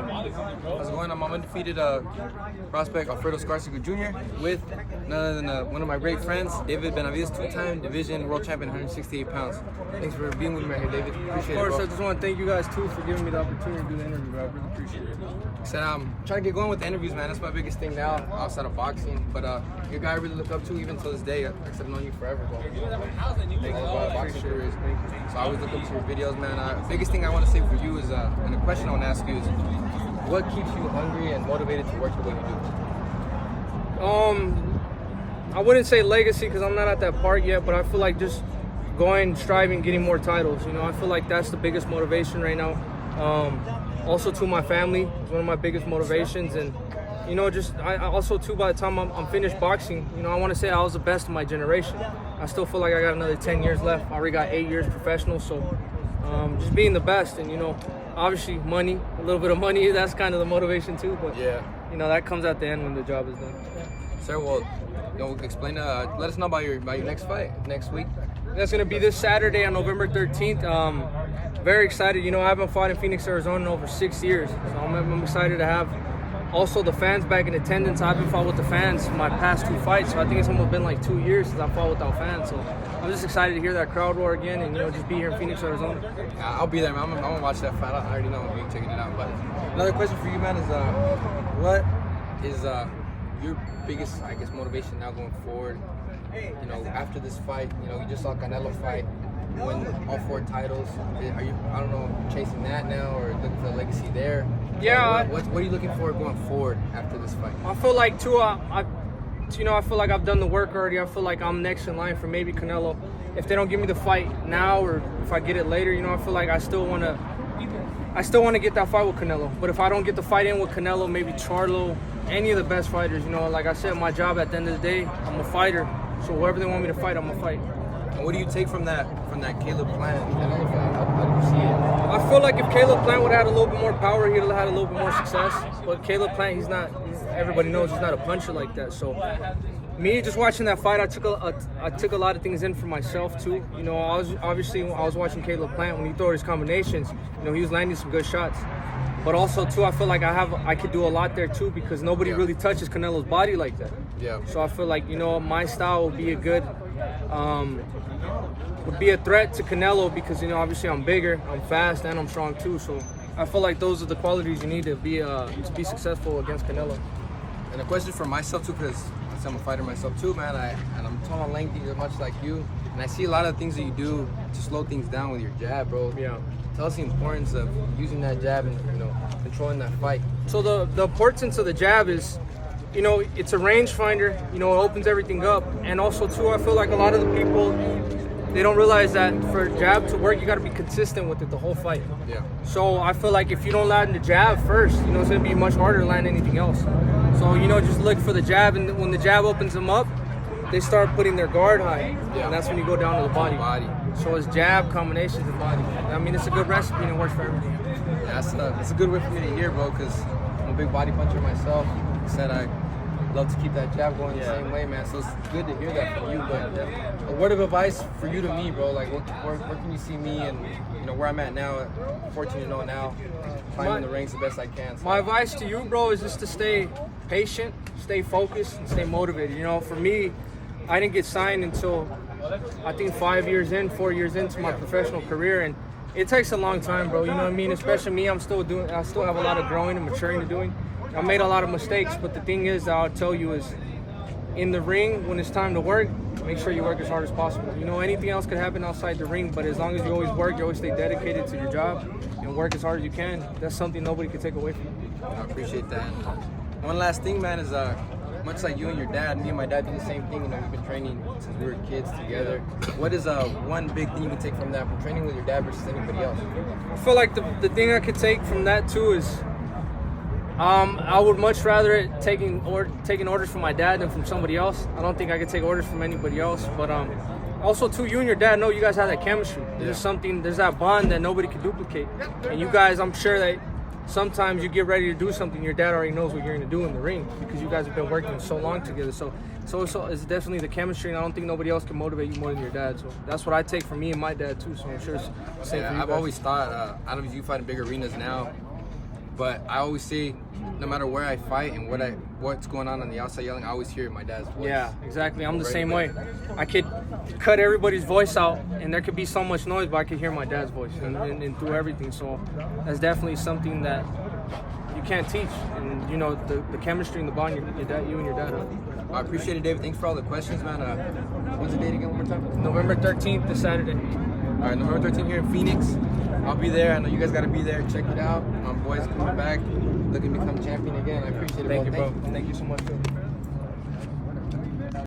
How's it going? I'm undefeated prospect Alfredo Escarcega Jr. with none other than one of my great friends, David Benavidez, two-time division world champion, 168 pounds. Thanks for being with me right here, David. Appreciate it, Of course, bro. I just want to thank you guys too for giving me the opportunity to do the interview, bro. I really appreciate it. I said I'm trying to get going with the interviews, man. That's my biggest thing now, outside of boxing. But you're a guy I really look up to even till this day. I've known you forever, bro. Boxing careers. So I always look up to your videos, man. Biggest thing I want to say for you is, and the question I want to ask you is, what keeps you hungry and motivated to work the way you do? I wouldn't say legacy because I'm not at that part yet, but I feel like just going, striving, getting more titles. You know, I feel like that's the biggest motivation right now. Also, to my family is one of my biggest motivations, and you know, just I also too. By the time I'm finished boxing, you know, I want to say I was the best of my generation. I still feel like I got another 10 years left. I already got 8 years professional, so just being the best, and you know, obviously money, a little bit of money. That's kind of the motivation too, but Yeah. you know, that comes at the end when the job is done. Sir, well, you know, explain. Let us know about your next fight next week. That's going to be this Saturday on November 13th. Very excited. You know, I haven't fought in Phoenix, Arizona in over 6 years. So I'm excited to have also the fans back in attendance. I haven't fought with the fans my past 2 fights. So I think it's almost been like 2 years since I fought without fans. So I'm just excited to hear that crowd roar again and, you know, just be here in Phoenix, Arizona. I'll be there, man. I'm gonna watch that fight. I already know I'm gonna be checking it out. But another question for you, man, is what is your biggest, I guess, motivation now going forward? You know, after this fight, you know, you just saw Canelo fight, win all 4 titles. Are you, I don't know, chasing that now or looking for a legacy there? Yeah. What are you looking for going forward after this fight? I feel like too, you know, I feel like I've done the work already. I feel like I'm next in line for maybe Canelo. If they don't give me the fight now or if I get it later, you know, I feel like I still want to get that fight with Canelo. But if I don't get the fight in with Canelo, maybe Charlo, any of the best fighters, you know, like I said, my job at the end of the day, I'm a fighter. So whoever they want me to fight, I'm gonna fight. And what do you take from that Caleb Plant Canelo fight? How do you see it? I feel like if Caleb Plant would have had a little bit more power, he'd have had a little bit more success. But Caleb Plant, everybody knows he's not a puncher like that. So me just watching that fight, I took a lot of things in for myself too. You know, I was watching Caleb Plant when he threw his combinations. You know, he was landing some good shots. But also too, I feel like I could do a lot there too because nobody really touches Canelo's body like that. Yeah. So I feel like, you know, my style would be would be a threat to Canelo because, you know, obviously I'm bigger, I'm fast, and I'm strong too. So I feel like those are the qualities you need to be successful against Canelo. And a question for myself too, because I'm a fighter myself too, man. And I'm tall and lengthy, much like you. And I see a lot of things that you do to slow things down with your jab, bro. Yeah. Tell us the importance of using that jab and, you know, controlling that fight. So the importance of the jab is, you know, it's a rangefinder. You know, it opens everything up. And also too, I feel like a lot of the people, they don't realize that for a jab to work, you got to be consistent with it the whole fight. Yeah. So I feel like if you don't land the jab first, you know, it's going to be much harder to land anything else. So, you know, just look for the jab, and when the jab opens them up, they start putting their guard high. Yeah. And that's when you go down to the body. So it's jab, combinations, and body. I mean, it's a good recipe and it works for everything. Yeah, that's a good way for me to hear, bro, because I'm a big body puncher myself. Like I said, I love to keep that jab going the same way, man. So it's good to hear that from you. But a word of advice for you to me, bro, like where can you see me and, you know, where I'm at now, 14-0 now, climbing the ranks the best I can. So. My advice to you, bro, is just to stay patient, stay focused, and stay motivated. You know, for me, I didn't get signed until I think 4 years into my professional career, and it takes a long time, bro. You know what I mean? Especially me, I still have a lot of growing and maturing to doing. I made a lot of mistakes, but the thing is, I'll tell you is, in the ring, when it's time to work, make sure you work as hard as possible. You know, anything else could happen outside the ring, but as long as you always work, you always stay dedicated to your job and work as hard as you can, that's something nobody can take away from you. I appreciate that. One last thing, man, is much like you and your dad, me and my dad do the same thing. You know, we've been training since we were kids together. What is one big thing you can take from that, from training with your dad versus anybody else? I feel like the thing I could take from that too is I would much rather taking orders from my dad than from somebody else. I don't think I could take orders from anybody else. But also too, you and your dad know you guys have that chemistry. There's that bond that nobody can duplicate. And you guys, I'm sure that sometimes you get ready to do something, your dad already knows what you're going to do in the ring because you guys have been working so long together. So it's definitely the chemistry, and I don't think nobody else can motivate you more than your dad. So that's what I take from me and my dad too. So I'm sure it's the same for you I've guys. always thought, I don't know if you fight in big arenas now, But I always say, no matter where I fight and what's going on the outside yelling, I always hear my dad's voice. Yeah, exactly. I'm the Right same away. way. I could cut everybody's voice out, and there could be so much noise, but I could hear my dad's voice and through everything. So that's definitely something that you can't teach. And, you know, the chemistry and the bond you and your dad have. I appreciate it, David. Thanks for all the questions, man. What's the date again, one more time? November 13th, this Saturday. All right, November 13th here in Phoenix. I'll be there. I know you guys got to be there. Check it out. My boy's coming back, looking to become champion again. I appreciate it. Thank you, bro. bro. Thank you so much, bro.